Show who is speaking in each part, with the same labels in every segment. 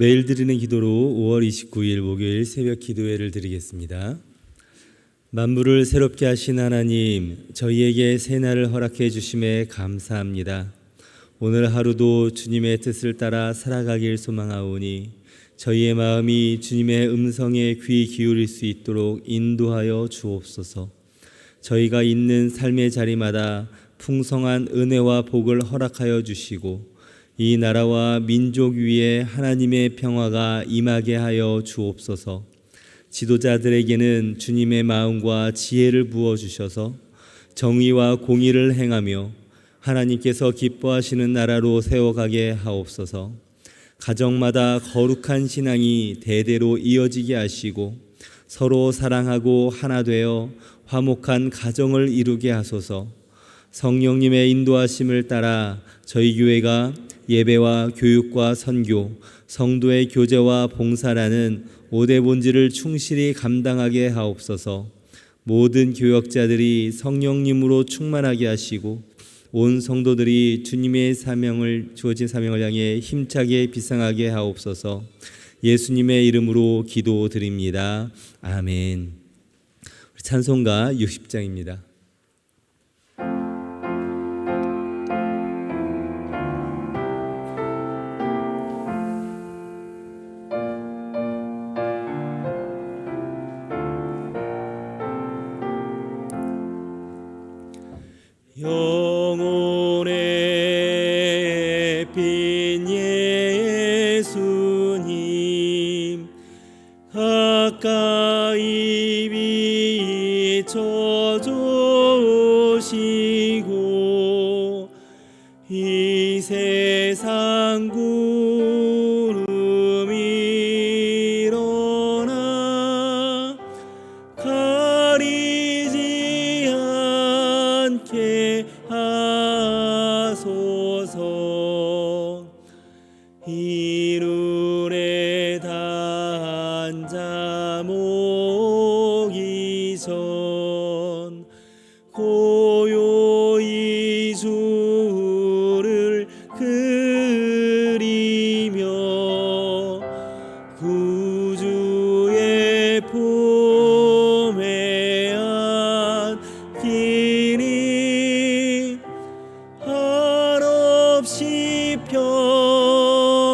Speaker 1: 매일 드리는 기도로 5월 29일 목요일 새벽 기도회를 드리겠습니다. 만물을 새롭게 하신 하나님, 저희에게 새날을 허락해 주심에 감사합니다. 오늘 하루도 주님의 뜻을 따라 살아가길 소망하오니 저희의 마음이 주님의 음성에 귀 기울일 수 있도록 인도하여 주옵소서. 저희가 있는 삶의 자리마다 풍성한 은혜와 복을 허락하여 주시고 이 나라와 민족 위에 하나님의 평화가 임하게 하여 주옵소서. 지도자들에게는 주님의 마음과 지혜를 부어주셔서 정의와 공의를 행하며 하나님께서 기뻐하시는 나라로 세워가게 하옵소서. 가정마다 거룩한 신앙이 대대로 이어지게 하시고 서로 사랑하고 하나 되어 화목한 가정을 이루게 하소서. 성령님의 인도하심을 따라 저희 교회가 예배와 교육과 선교, 성도의 교제와 봉사라는 5대 본질을 충실히 감당하게 하옵소서. 모든 교역자들이 성령님으로 충만하게 하시고 온 성도들이 주님의 주어진 사명을 향해 힘차게 비상하게 하옵소서. 예수님의 이름으로 기도드립니다. 아멘. 찬송가 60장입니다. 영혼의 빈 예수님 가까이 비춰주시고 이 세상 구름 일어나 가리지 않게 하소서. 이룰에 단자 모기 전 고요히 주를 그리며 구주의 품에 안기니 한없이 평안합니다.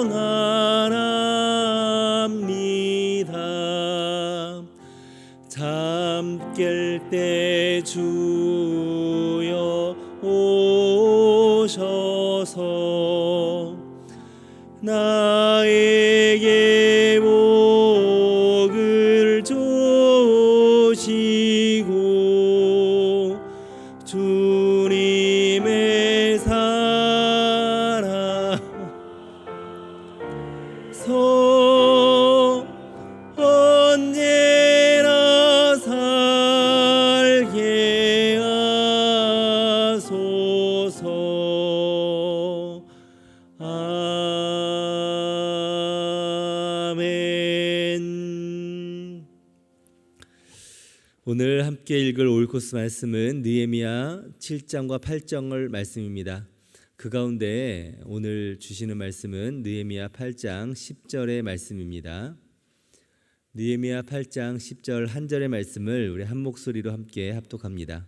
Speaker 1: 잠깰 때 주여 오셔서 나에게 복을 주시고 주님의 사랑 언제나 살게 하소서. 아멘. 오늘 함께 읽을 올코스 말씀은 느헤미야 7장과 8장을 말씀입니다. 그 가운데 오늘 주시는 말씀은 느헤미야 8장 10절의 말씀입니다. 느헤미야 8장 10절 한 절의 말씀을 우리 한 목소리로 함께 합독합니다.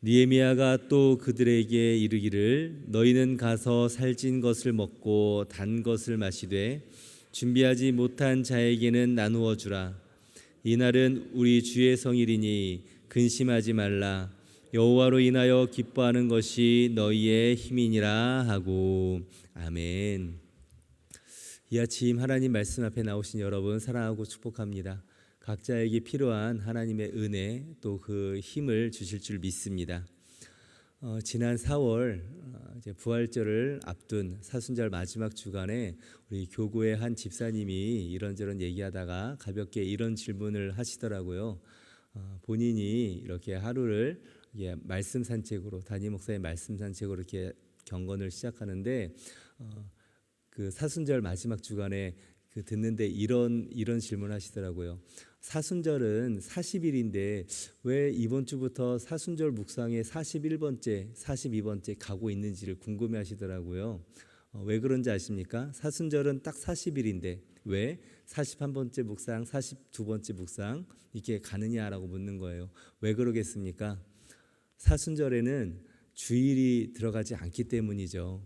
Speaker 1: 느헤미야가 또 그들에게 이르기를 너희는 가서 살찐 것을 먹고 단 것을 마시되 준비하지 못한 자에게는 나누어 주라. 이날은 우리 주의 성일이니 근심하지 말라. 여호와로 인하여 기뻐하는 것이 너희의 힘이니라 하고. 아멘. 이 아침 하나님 말씀 앞에 나오신 여러분 사랑하고 축복합니다. 각자에게 필요한 하나님의 은혜 또 그 힘을 주실 줄 믿습니다. 지난 4월 이제 부활절을 앞둔 사순절 마지막 주간에 우리 교구의 한 집사님이 이런저런 얘기하다가 가볍게 이런 질문을 하시더라고요. 본인이 이렇게 하루를 말씀 산책으로 담임 목사의 말씀 산책으로 이렇게 경건을 시작하는데 그 사순절 마지막 주간에 듣는데 이런 질문을 하시더라고요. 사순절은 40일인데 왜 이번 주부터 사순절 묵상에 41번째, 42번째 가고 있는지를 궁금해 하시더라고요. 왜 그런지 아십니까? 사순절은 딱 40일인데 왜 41번째 묵상, 42번째 묵상 이렇게 가느냐라고 묻는 거예요. 왜 그러겠습니까? 사순절에는 주일이 들어가지 않기 때문이죠.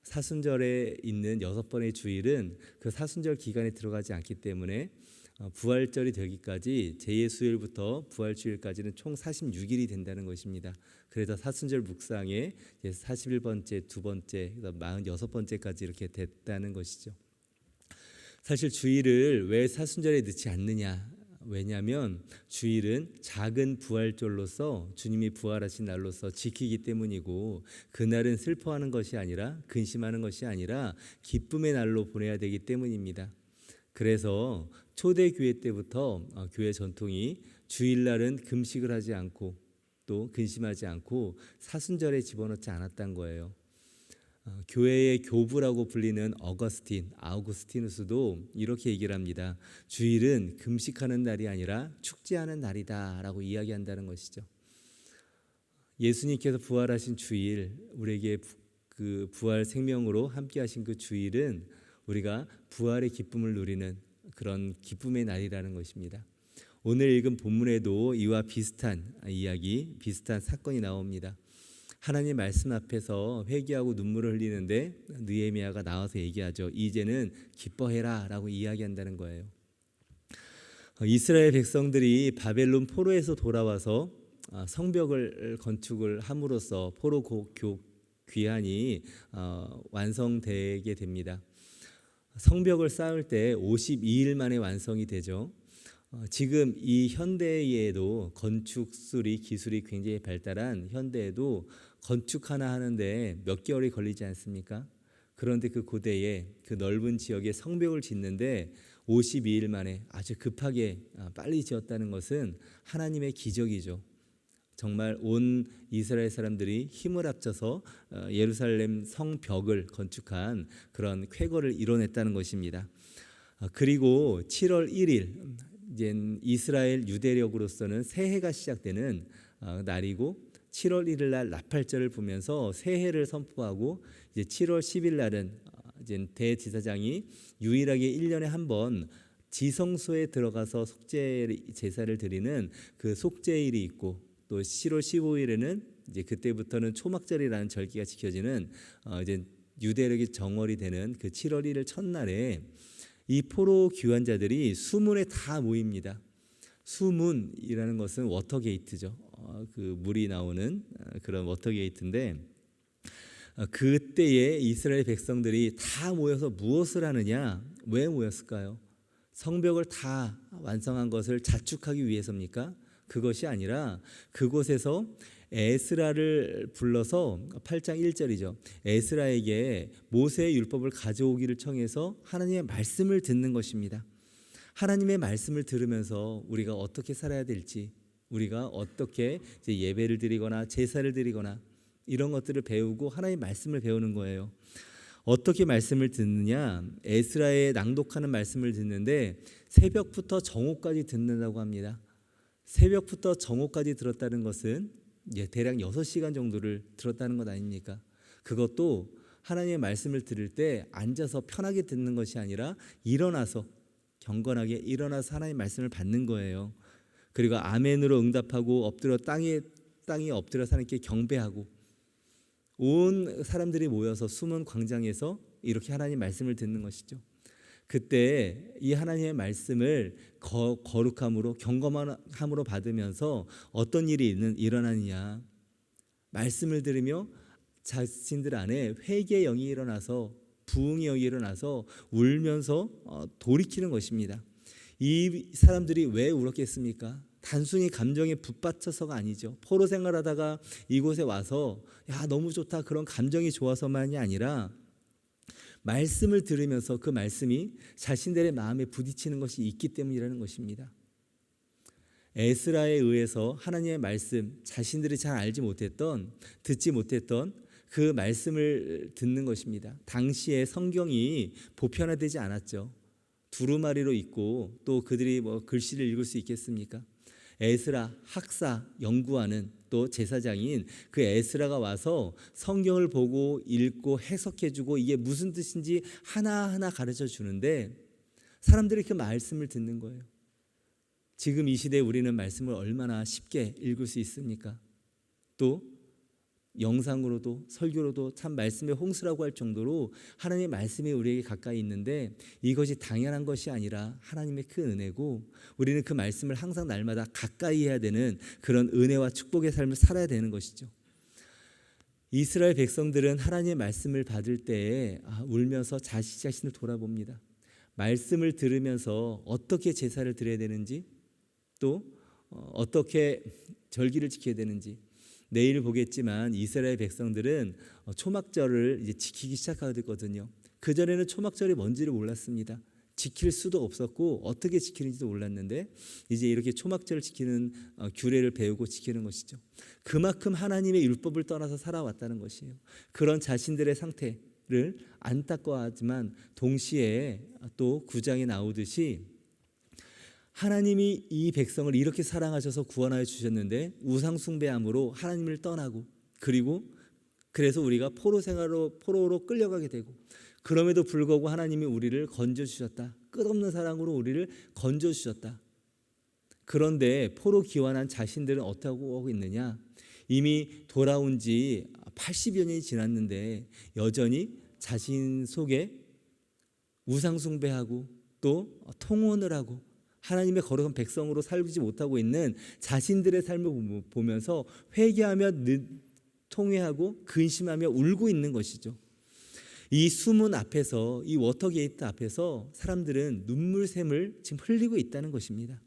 Speaker 1: 사순절에 있는 6번의 주일은 그 사순절 기간에 들어가지 않기 때문에 부활절이 되기까지 제2수요일부터 부활주일까지는 총 46일이 된다는 것입니다. 그래서 사순절 묵상에 41번째, 두 번째, 46번째까지 이렇게 됐다는 것이죠. 사실 주일을 왜 사순절에 넣지 않느냐? 왜냐하면 주일은 작은 부활절로서 주님이 부활하신 날로서 지키기 때문이고, 그날은 슬퍼하는 것이 아니라 근심하는 것이 아니라 기쁨의 날로 보내야 되기 때문입니다. 그래서 초대교회 때부터 교회 전통이 주일날은 금식을 하지 않고 또 근심하지 않고 사순절에 집어넣지 않았던 거예요. 교회의 교부라고 불리는 아우구스티누스도 이렇게 얘기를 합니다. 주일은 금식하는 날이 아니라 축제하는 날이다라고 이야기한다는 것이죠. 예수님께서 부활하신 주일, 우리에게 그 부활 생명으로 함께하신 그 주일은 우리가 부활의 기쁨을 누리는 그런 기쁨의 날이라는 것입니다. 오늘 읽은 본문에도 이와 비슷한 이야기, 비슷한 사건이 나옵니다. 하나님 말씀 앞에서 회개하고 눈물을 흘리는데 느헤미야가 나와서 얘기하죠. 이제는 기뻐해라 라고 이야기한다는 거예요. 이스라엘 백성들이 바벨론 포로에서 돌아와서 성벽을 건축을 함으로써 포로 귀환이 완성되게 됩니다. 성벽을 쌓을 때 52일 만에 완성이 되죠. 지금 이 현대에도 건축술이 기술이 굉장히 발달한 현대에도 건축 하나 하는데 몇 개월이 걸리지 않습니까? 그런데 그 고대에 그 넓은 지역에 성벽을 짓는데 52일 만에 아주 급하게 빨리 지었다는 것은 하나님의 기적이죠. 정말 온 이스라엘 사람들이 힘을 합쳐서 예루살렘 성벽을 건축한 그런 쾌거를 이뤄냈다는 것입니다. 그리고 7월 1일 이제 이스라엘 유대력으로서는 새해가 시작되는 날이고 7월 1일 날 나팔절을 보면서 새해를 선포하고 이제 7월 10일 날은 이제 대제사장이 유일하게 1년에 한 번 지성소에 들어가서 속죄 제사를 드리는 그 속죄일이 있고 또 7월 15일에는 이제 그때부터는 초막절이라는 절기가 지켜지는 이제 유대력이 정월이 되는 그 7월 1일 첫날에 이 포로 귀환자들이 수문에 다 모입니다. 수문이라는 것은 워터게이트죠. 그 물이 나오는 그런 워터게이트인데 그때에 이스라엘 백성들이 다 모여서 무엇을 하느냐? 왜 모였을까요? 성벽을 다 완성한 것을 자축하기 위해서입니까? 그것이 아니라 그곳에서 에스라를 불러서 8장 1절이죠. 에스라에게 모세의 율법을 가져오기를 청해서 하나님의 말씀을 듣는 것입니다. 하나님의 말씀을 들으면서 우리가 어떻게 살아야 될지, 우리가 어떻게 예배를 드리거나 제사를 드리거나 이런 것들을 배우고 하나님의 말씀을 배우는 거예요. 어떻게 말씀을 듣느냐? 에스라의 낭독하는 말씀을 듣는데 새벽부터 정오까지 듣는다고 합니다. 새벽부터 정오까지 들었다는 것은 대략 6시간 정도를 들었다는 것 아닙니까? 그것도 하나님의 말씀을 들을 때 앉아서 편하게 듣는 것이 아니라 일어나서 경건하게 일어나서 하나님의 말씀을 받는 거예요. 그리고 아멘으로 응답하고 엎드려 땅에 엎드려 하나님께 경배하고 온 사람들이 모여서 숨은 광장에서 이렇게 하나님의 말씀을 듣는 것이죠. 그때 이 하나님의 말씀을 거룩함으로 경건함으로 받으면서 어떤 일이 일어나느냐? 말씀을 들으며 자신들 안에 회개의 영이 일어나서 부흥의 영이 일어나서 울면서 돌이키는 것입니다. 이 사람들이 왜 울었겠습니까? 단순히 감정에 붙받쳐서가 아니죠. 포로 생활하다가 이곳에 와서 야 너무 좋다 그런 감정이 좋아서만이 아니라 말씀을 들으면서 그 말씀이 자신들의 마음에 부딪히는 것이 있기 때문이라는 것입니다. 에스라에 의해서 하나님의 말씀, 자신들이 잘 알지 못했던, 듣지 못했던 그 말씀을 듣는 것입니다. 당시에 성경이 보편화되지 않았죠. 두루마리로 읽고 또 그들이 글씨를 읽을 수 있겠습니까? 에스라 학사 연구하는 또 제사장인 그 에스라가 와서 성경을 보고 읽고 해석해주고 이게 무슨 뜻인지 하나하나 가르쳐 주는데 사람들이 그 말씀을 듣는 거예요. 지금 이 시대에 우리는 말씀을 얼마나 쉽게 읽을 수 있습니까? 또 영상으로도 설교로도 참 말씀의 홍수라고 할 정도로 하나님의 말씀이 우리에게 가까이 있는데 이것이 당연한 것이 아니라 하나님의 큰 은혜고 우리는 그 말씀을 항상 날마다 가까이 해야 되는 그런 은혜와 축복의 삶을 살아야 되는 것이죠. 이스라엘 백성들은 하나님의 말씀을 받을 때에 울면서 자신을 돌아봅니다. 말씀을 들으면서 어떻게 제사를 드려야 되는지 또 어떻게 절기를 지켜야 되는지 내일 보겠지만 이스라엘 백성들은 초막절을 이제 지키기 시작하거든요. 그전에는 초막절이 뭔지를 몰랐습니다. 지킬 수도 없었고 어떻게 지키는지도 몰랐는데 이제 이렇게 초막절을 지키는 규례를 배우고 지키는 것이죠. 그만큼 하나님의 율법을 떠나서 살아왔다는 것이에요. 그런 자신들의 상태를 안타까워하지만 동시에 또 9장에 나오듯이 하나님이 이 백성을 이렇게 사랑하셔서 구원하여 주셨는데 우상 숭배함으로 하나님을 떠나고 그래서 우리가 포로로 끌려가게 되고 그럼에도 불구하고 하나님이 우리를 건져 주셨다. 끝없는 사랑으로 우리를 건져 주셨다. 그런데 포로 귀환한 자신들은 어떻게 하고 있느냐? 이미 돌아온 지 80여 년이 지났는데 여전히 자신 속에 우상 숭배하고 또 통혼을 하고 하나님의 거룩한 백성으로 살지 못하고 있는 자신들의 삶을 보면서 회개하며 통회하고 근심하며 울고 있는 것이죠. 이 수문 앞에서 이 워터게이트 앞에서 사람들은 눈물샘을 지금 흘리고 있다는 것입니다.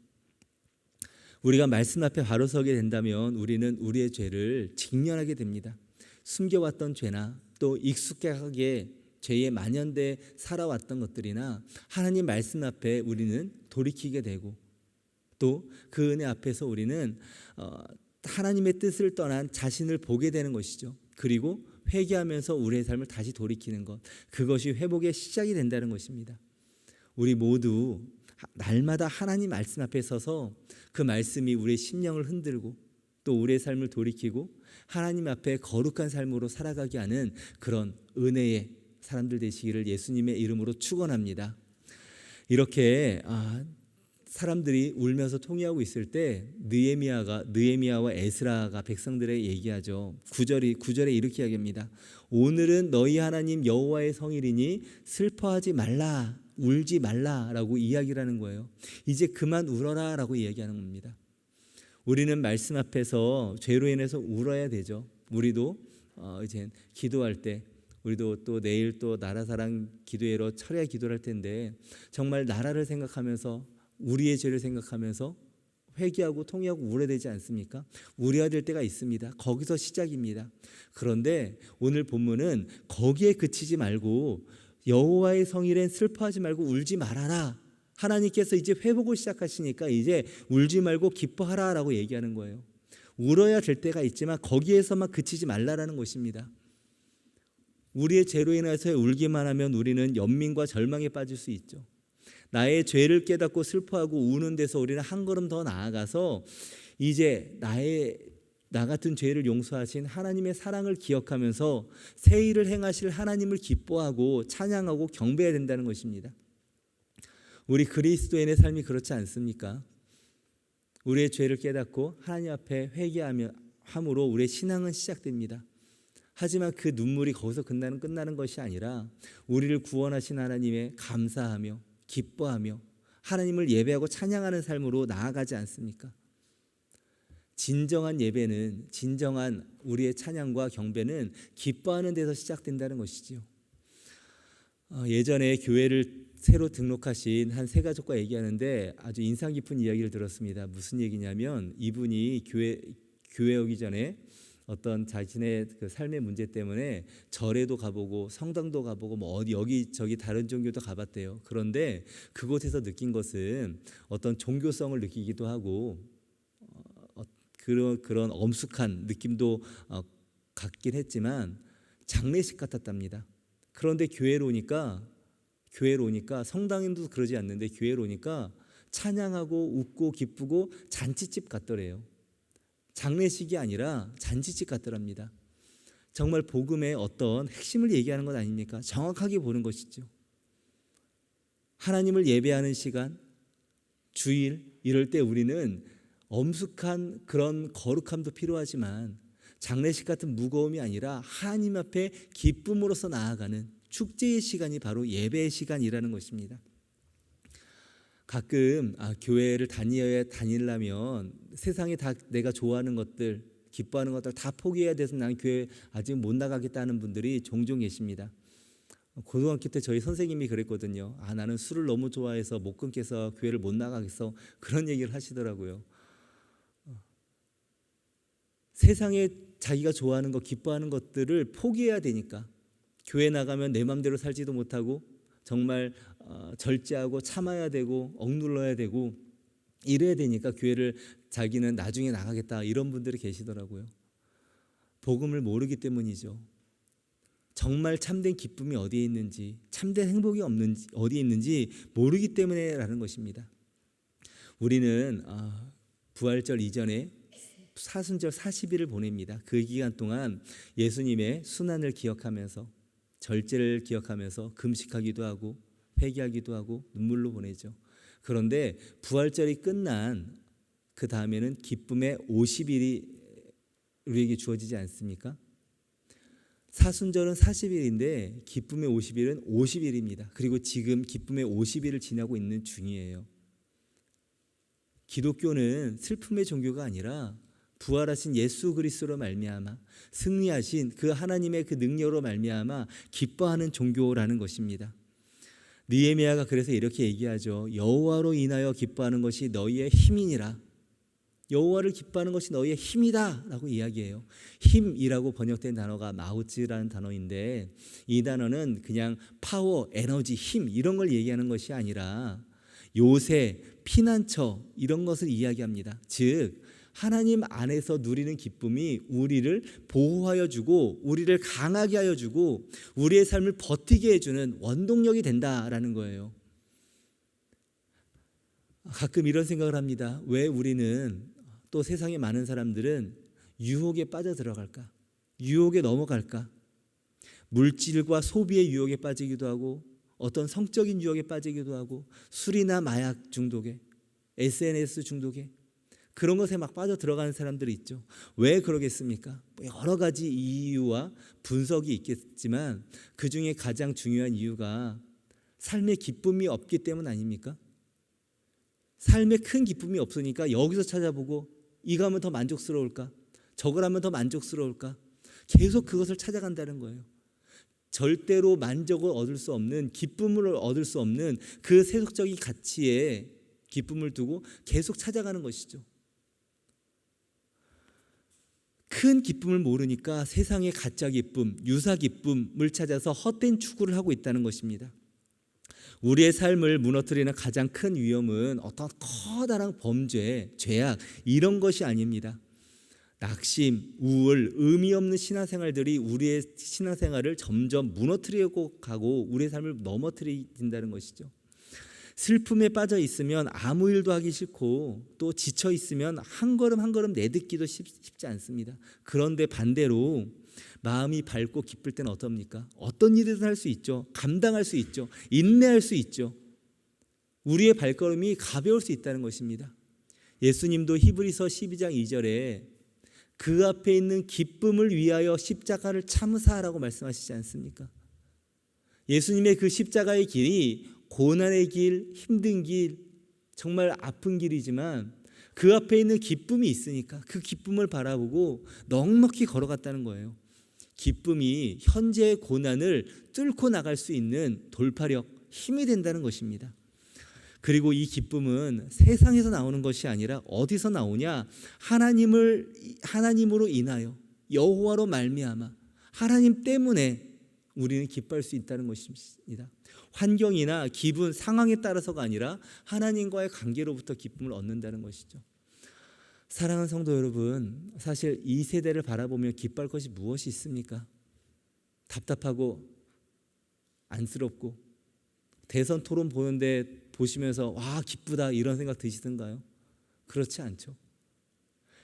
Speaker 1: 우리가 말씀 앞에 바로 서게 된다면 우리는 우리의 죄를 직면하게 됩니다. 숨겨왔던 죄나 또 익숙하게 죄에 만연돼 살아왔던 것들이나 하나님 말씀 앞에 우리는 돌이키게 되고 또 그 은혜 앞에서 우리는 하나님의 뜻을 떠난 자신을 보게 되는 것이죠. 그리고 회개하면서 우리의 삶을 다시 돌이키는 것, 그것이 회복의 시작이 된다는 것입니다. 우리 모두 날마다 하나님 말씀 앞에 서서 그 말씀이 우리의 심령을 흔들고 또 우리의 삶을 돌이키고 하나님 앞에 거룩한 삶으로 살아가게 하는 그런 은혜의 사람들 되시기를 예수님의 이름으로 축원합니다. 이렇게 사람들이 울면서 통회하고 있을 때 느헤미야와 에스라가 백성들에게 얘기하죠. 9절에 이렇게 이야기합니다. 오늘은 너희 하나님 여호와의 성일이니 슬퍼하지 말라, 울지 말라라고 이야기를 하는 거예요. 이제 그만 울어라라고 이야기하는 겁니다. 우리는 말씀 앞에서 죄로 인해서 울어야 되죠. 우리도 이제 기도할 때 우리도 또 내일 또 나라사랑 기도회로 철야 기도를 할 텐데 정말 나라를 생각하면서 우리의 죄를 생각하면서 회개하고 통회하고 울어야 되지 않습니까? 울어야 될 때가 있습니다. 거기서 시작입니다. 그런데 오늘 본문은 거기에 그치지 말고 여호와의 성일엔 슬퍼하지 말고 울지 말아라. 하나님께서 이제 회복을 시작하시니까 이제 울지 말고 기뻐하라라고 얘기하는 거예요. 울어야 될 때가 있지만 거기에서만 그치지 말라라는 것입니다. 우리의 죄로 인해서 울기만 하면 우리는 연민과 절망에 빠질 수 있죠. 나의 죄를 깨닫고 슬퍼하고 우는 데서 우리는 한 걸음 더 나아가서 이제 나 같은 죄를 용서하신 하나님의 사랑을 기억하면서 새 일을 행하실 하나님을 기뻐하고 찬양하고 경배해야 된다는 것입니다. 우리 그리스도인의 삶이 그렇지 않습니까? 우리의 죄를 깨닫고 하나님 앞에 회개함으로 우리의 신앙은 시작됩니다. 하지만 그 눈물이 거기서 끝나는 것이 아니라 우리를 구원하신 하나님에 감사하며 기뻐하며 하나님을 예배하고 찬양하는 삶으로 나아가지 않습니까? 진정한 예배는 진정한 우리의 찬양과 경배는 기뻐하는 데서 시작된다는 것이지요. 예전에 교회를 새로 등록하신 한 세 가족과 얘기하는데 아주 인상 깊은 이야기를 들었습니다. 무슨 얘기냐면 이분이 교회 오기 전에 어떤 자신의 그 삶의 문제 때문에 절에도 가보고 성당도 가보고 뭐 어디 여기저기 다른 종교도 가봤대요. 그런데 그곳에서 느낀 것은 어떤 종교성을 느끼기도 하고 그런 엄숙한 느낌도 갖긴 했지만 장례식 같았답니다. 그런데 교회로 오니까 성당인도 그러지 않는데 교회로 오니까 찬양하고 웃고 기쁘고 잔치집 같더래요. 장례식이 아니라 잔치집 같더랍니다. 정말 복음의 어떤 핵심을 얘기하는 것 아닙니까? 정확하게 보는 것이죠. 하나님을 예배하는 시간, 주일 이럴 때 우리는 엄숙한 그런 거룩함도 필요하지만 장례식 같은 무거움이 아니라 하나님 앞에 기쁨으로서 나아가는 축제의 시간이 바로 예배의 시간이라는 것입니다. 가끔 교회를 다니려면 세상에 다 내가 좋아하는 것들, 기뻐하는 것들 다 포기해야 돼서 난 교회 아직 못 나가겠다는 분들이 종종 계십니다. 고등학교 때 저희 선생님이 그랬거든요. 나는 술을 너무 좋아해서 못 끊겠어, 교회를 못 나가겠어, 그런 얘기를 하시더라고요. 세상에 자기가 좋아하는 것, 기뻐하는 것들을 포기해야 되니까 교회 나가면 내 맘대로 살지도 못하고 정말 절제하고 참아야 되고 억눌러야 되고 이래야 되니까 교회를 자기는 나중에 나가겠다, 이런 분들이 계시더라고요. 복음을 모르기 때문이죠. 정말 참된 기쁨이 어디에 있는지, 참된 행복이 어디에 있는지 모르기 때문에라는 것입니다. 우리는 부활절 이전에 사순절 40일을 보냅니다. 그 기간 동안 예수님의 순환을 기억하면서, 절제를 기억하면서 금식하기도 하고 회개하기도 하고 눈물로 보내죠. 그런데 부활절이 끝난 그 다음에는 기쁨의 50일이 우리에게 주어지지 않습니까? 사순절은 40일인데 기쁨의 50일은 50일입니다. 그리고 지금 기쁨의 50일을 지나고 있는 중이에요. 기독교는 슬픔의 종교가 아니라 부활하신 예수 그리스도로 말미암아 승리하신 그 하나님의 그 능력으로 말미암아 기뻐하는 종교라는 것입니다. 느헤미야가 그래서 이렇게 얘기하죠. 여호와로 인하여 기뻐하는 것이 너희의 힘이니라. 여호와를 기뻐하는 것이 너희의 힘이다 라고 이야기해요. 힘이라고 번역된 단어가 마우츠라는 단어인데, 이 단어는 그냥 파워, 에너지, 힘 이런 걸 얘기하는 것이 아니라 요새, 피난처 이런 것을 이야기합니다. 즉 하나님 안에서 누리는 기쁨이 우리를 보호하여 주고 우리를 강하게 하여 주고 우리의 삶을 버티게 해주는 원동력이 된다라는 거예요. 가끔 이런 생각을 합니다. 왜 우리는, 또 세상에 많은 사람들은 유혹에 빠져 들어갈까? 유혹에 넘어갈까? 물질과 소비의 유혹에 빠지기도 하고 어떤 성적인 유혹에 빠지기도 하고 술이나 마약 중독에, SNS 중독에, 그런 것에 막 빠져 들어가는 사람들이 있죠. 왜 그러겠습니까? 여러 가지 이유와 분석이 있겠지만 그 중에 가장 중요한 이유가 삶에 기쁨이 없기 때문 아닙니까? 삶에 큰 기쁨이 없으니까 여기서 찾아보고 이거 하면 더 만족스러울까? 저걸 하면 더 만족스러울까? 계속 그것을 찾아간다는 거예요. 절대로 만족을 얻을 수 없는, 기쁨을 얻을 수 없는 그 세속적인 가치에 기쁨을 두고 계속 찾아가는 것이죠. 큰 기쁨을 모르니까 세상의 가짜 기쁨, 유사 기쁨을 찾아서 헛된 추구를 하고 있다는 것입니다. 우리의 삶을 무너뜨리는 가장 큰 위험은 어떤 커다란 범죄, 죄악 이런 것이 아닙니다. 낙심, 우울, 의미 없는 신앙생활들이 우리의 신앙생활을 점점 무너뜨리고 가고 우리의 삶을 넘어뜨린다는 것이죠. 슬픔에 빠져 있으면 아무 일도 하기 싫고 또 지쳐 있으면 한 걸음 한 걸음 내딛기도 쉽지 않습니다. 그런데 반대로 마음이 밝고 기쁠 때는 어떻습니까? 어떤 일이든 할 수 있죠. 감당할 수 있죠. 인내할 수 있죠. 우리의 발걸음이 가벼울 수 있다는 것입니다. 예수님도 히브리서 12장 2절에 그 앞에 있는 기쁨을 위하여 십자가를 참으사라고 말씀하시지 않습니까? 예수님의 그 십자가의 길이 고난의 길, 힘든 길, 정말 아픈 길이지만 그 앞에 있는 기쁨이 있으니까 그 기쁨을 바라보고 넉넉히 걸어갔다는 거예요. 기쁨이 현재의 고난을 뚫고 나갈 수 있는 돌파력, 힘이 된다는 것입니다. 그리고 이 기쁨은 세상에서 나오는 것이 아니라 어디서 나오냐? 하나님으로 인하여, 여호와로 말미암아 하나님 때문에 우리는 기뻐할 수 있다는 것입니다. 환경이나 기분, 상황에 따라서가 아니라 하나님과의 관계로부터 기쁨을 얻는다는 것이죠. 사랑하는 성도 여러분, 사실 이 세대를 바라보며 기뻐할 것이 무엇이 있습니까? 답답하고 안쓰럽고 대선 토론 보는데 보시면서 와 기쁘다 이런 생각 드시던가요? 그렇지 않죠.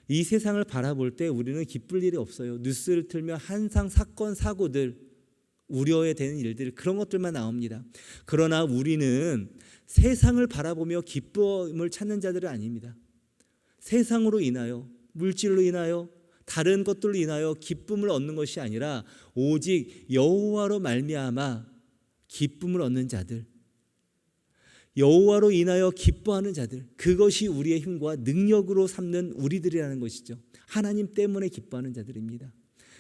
Speaker 1: 이 세상을 바라볼 때 우리는 기쁠 일이 없어요. 뉴스를 틀면 항상 사건 사고들, 우려야 되는 일들, 그런 것들만 나옵니다. 그러나 우리는 세상을 바라보며 기쁨을 찾는 자들은 아닙니다. 세상으로 인하여, 물질로 인하여, 다른 것들로 인하여 기쁨을 얻는 것이 아니라 오직 여호와로 말미암아 기쁨을 얻는 자들, 여호와로 인하여 기뻐하는 자들, 그것이 우리의 힘과 능력으로 삼는 우리들이라는 것이죠. 하나님 때문에 기뻐하는 자들입니다.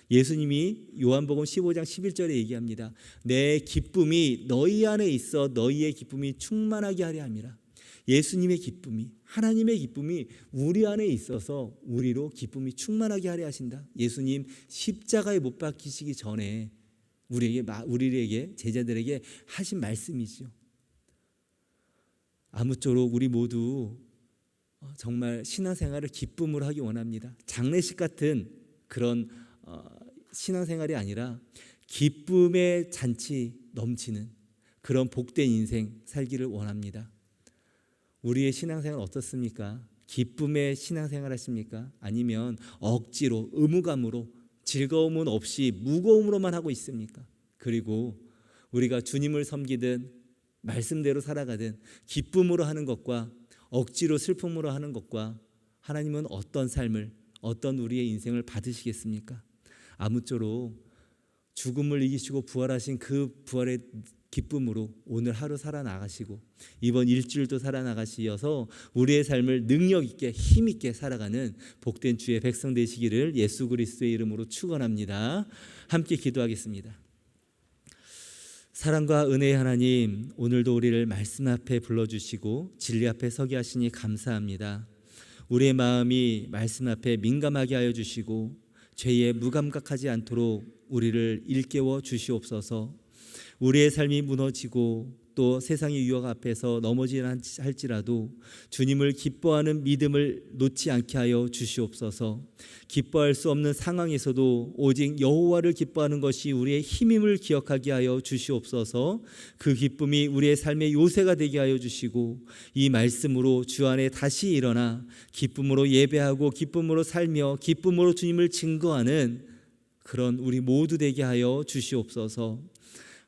Speaker 1: 예수님이 요한복음 15장 11절에 얘기합니다. 내 기쁨이 너희 안에 있어 너희의 기쁨이 충만하게 하려 함이라. 예수님의 기쁨이, 하나님의 기쁨이 우리 안에 있어서 우리로 기쁨이 충만하게 하려 하신다. 예수님 십자가에 못 박히시기 전에 우리에게 제자들에게 하신 말씀이죠. 아무쪼록 우리 모두 정말 신앙생활을 기쁨으로 하기 원합니다. 장례식 같은 그런 신앙생활이 아니라 기쁨의 잔치 넘치는 그런 복된 인생 살기를 원합니다. 우리의 신앙생활 어떻습니까? 기쁨의 신앙생활 하십니까? 아니면 억지로 의무감으로 즐거움은 없이 무거움으로만 하고 있습니까? 그리고 우리가 주님을 섬기든 말씀대로 살아가든 기쁨으로 하는 것과 억지로 슬픔으로 하는 것과 하나님은 어떤 삶을, 어떤 우리의 인생을 받으시겠습니까? 아무쪼록 죽음을 이기시고 부활하신 그 부활의 기쁨으로 오늘 하루 살아나가시고 이번 일주일도 살아나가시어서 우리의 삶을 능력 있게 힘 있게 살아가는 복된 주의 백성 되시기를 예수 그리스도의 이름으로 축원합니다. 함께 기도하겠습니다. 사랑과 은혜의 하나님, 오늘도 우리를 말씀 앞에 불러주시고 진리 앞에 서게 하시니 감사합니다. 우리의 마음이 말씀 앞에 민감하게 하여 주시고 죄에 무감각하지 않도록 우리를 일깨워 주시옵소서. 우리의 삶이 무너지고 또 세상의 유혹 앞에서 넘어지라 할지라도 주님을 기뻐하는 믿음을 놓지 않게 하여 주시옵소서. 기뻐할 수 없는 상황에서도 오직 여호와를 기뻐하는 것이 우리의 힘임을 기억하게 하여 주시옵소서. 그 기쁨이 우리의 삶의 요새가 되게 하여 주시고 이 말씀으로 주 안에 다시 일어나 기쁨으로 예배하고 기쁨으로 살며 기쁨으로 주님을 증거하는 그런 우리 모두 되게 하여 주시옵소서.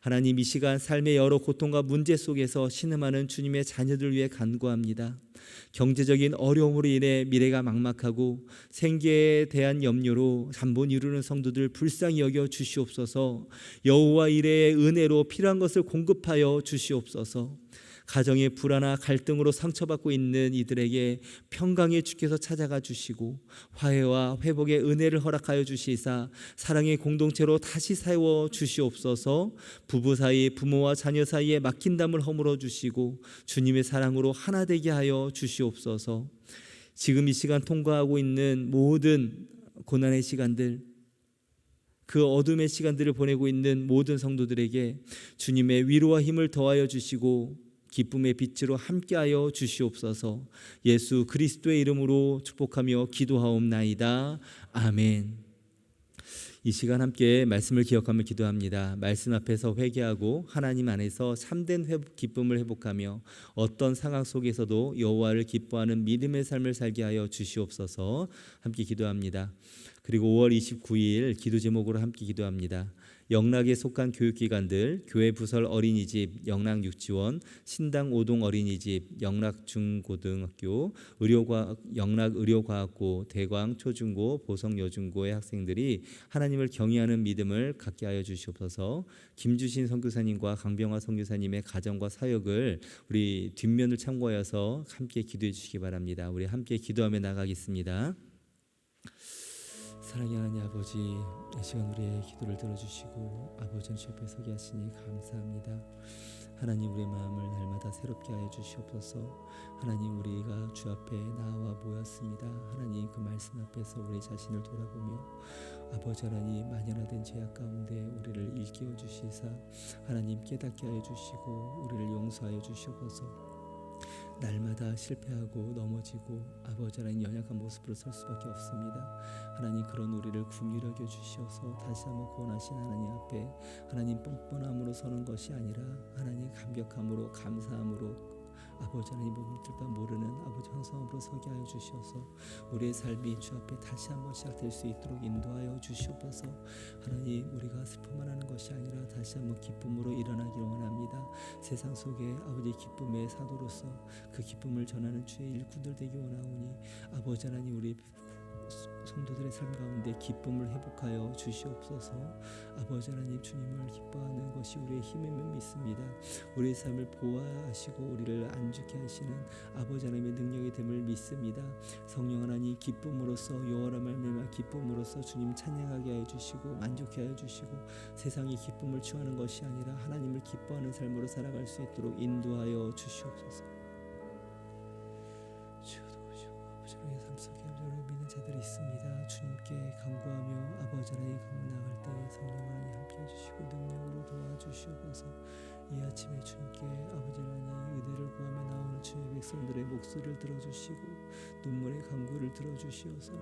Speaker 1: 하나님, 이 시간 삶의 여러 고통과 문제 속에서 신음하는 주님의 자녀들 위해 간구합니다. 경제적인 어려움으로 인해 미래가 막막하고 생계에 대한 염려로 잠못 이루는 성도들 불쌍히 여겨 주시옵소서. 여호와 이레의 은혜로 필요한 것을 공급하여 주시옵소서. 가정의 불화나 갈등으로 상처받고 있는 이들에게 평강의 주께서 찾아가 주시고 화해와 회복의 은혜를 허락하여 주시사 사랑의 공동체로 다시 세워 주시옵소서. 부부 사이, 부모와 자녀 사이에 막힌 담을 허물어 주시고 주님의 사랑으로 하나 되게 하여 주시옵소서. 지금 이 시간 통과하고 있는 모든 고난의 시간들, 그 어둠의 시간들을 보내고 있는 모든 성도들에게 주님의 위로와 힘을 더하여 주시고 기쁨의 빛으로 함께하여 주시옵소서. 예수 그리스도의 이름으로 축복하며 기도하옵나이다. 아멘. 이 시간 함께 말씀을 기억하며 기도합니다. 말씀 앞에서 회개하고 하나님 안에서 참된 기쁨을 회복하며 어떤 상황 속에서도 여호와를 기뻐하는 믿음의 삶을 살게 하여 주시옵소서. 함께 기도합니다. 그리고 5월 29일 기도 제목으로 함께 기도합니다. 영락에 속한 교육기관들, 교회 부설 어린이집, 영락유치원, 신당 오동 어린이집, 영락중고등학교, 영락의료과학고, 대광 초중고, 보성여중고의 학생들이 하나님을 경외하는 믿음을 갖게 하여 주시옵소서. 김주신 선교사님과 강병화 선교사님의 가정과 사역을 우리 뒷면을 참고하여서 함께 기도해 주시기 바랍니다. 우리 함께 기도하며 나가겠습니다. 사랑의 하나님 아버지, 이 시간 우리의 기도를 들어주시고 아버지 주 옆에 서게 하시니 감사합니다. 하나님, 우리의 마음을 날마다 새롭게 하여 주시옵소서. 하나님, 우리가 주 앞에 나와 모였습니다. 하나님, 그 말씀 앞에서 우리 자신을 돌아보며 아버지 하나님, 만연화된 죄악 가운데 우리를 일깨워 주시사 하나님 깨닫게 하여 주시고 우리를 용서하여 주시옵소서. 날마다 실패하고 넘어지고 아버지 하나님 연약한 모습으로 설 수밖에 없습니다. 하나님, 그런 우리를 긍휼히 여겨 주시어서 다시 한번 구원하신 하나님 앞에 하나님 뻔뻔함으로 서는 것이 아니라 하나님 감격함으로 감사함으로 아버지 하나님 몸둘 바 모르는 아버지 황성함으로 서게 하여 주시옵소서. 우리의 삶이 주 앞에 다시 한번 시작될 수 있도록 인도하여 주시옵소서. 하나님 우리가 슬픔만 하는 것이 아니라 다시 한번 기쁨으로 일어나기를 원합니다. 세상 속에 아버지 기쁨의 사도로서 그 기쁨을 전하는 주의 일꾼들 되기 원하오니 아버지 하나님 우리 성도들의 삶 가운데 기쁨을 회복하여 주시옵소서. 아버지 하나님 주님을 기뻐하는 것이 우리의 힘임을 믿습니다. 우리의 삶을 보호하시고 우리를 안죽게 하시는 아버지 하나님의 능력이 됨을 믿습니다. 성령 하나님 기쁨으로써 여호와라 말미암아 기쁨으로써 주님 찬양하게 하여 주시고 만족해 하여 주시고 세상이 기쁨을 취하는 것이 아니라 하나님을 기뻐하는 삶으로 살아갈 수 있도록 인도하여 주시옵소서. 아버지 하나님의 삶 속에 믿는 자들이 있습니다. 주님께 간구하며 아버지 하나님 강을 나갈 때에 성령 하나님 함께 해주시고 능력으로 도와주시옵소서. 이 아침에 주님께 아버지 하나님 은혜를 구하며 나오는 주의 백성들의 목소리를 들어주시고 눈물의 간구를 들어주시어서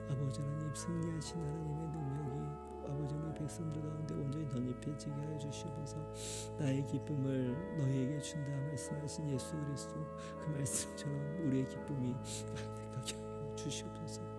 Speaker 1: 아버지 하나님 승리하신 하나님의 능력이 아버지 하나님 백성들 가운데 온전히 덧입혀지게 하여 주시옵소서. 나의 기쁨을 너희에게 준다 말씀하신 예수 그리스도 그 말씀처럼 우리의 기쁨이 가득하게 하여 주시옵소서.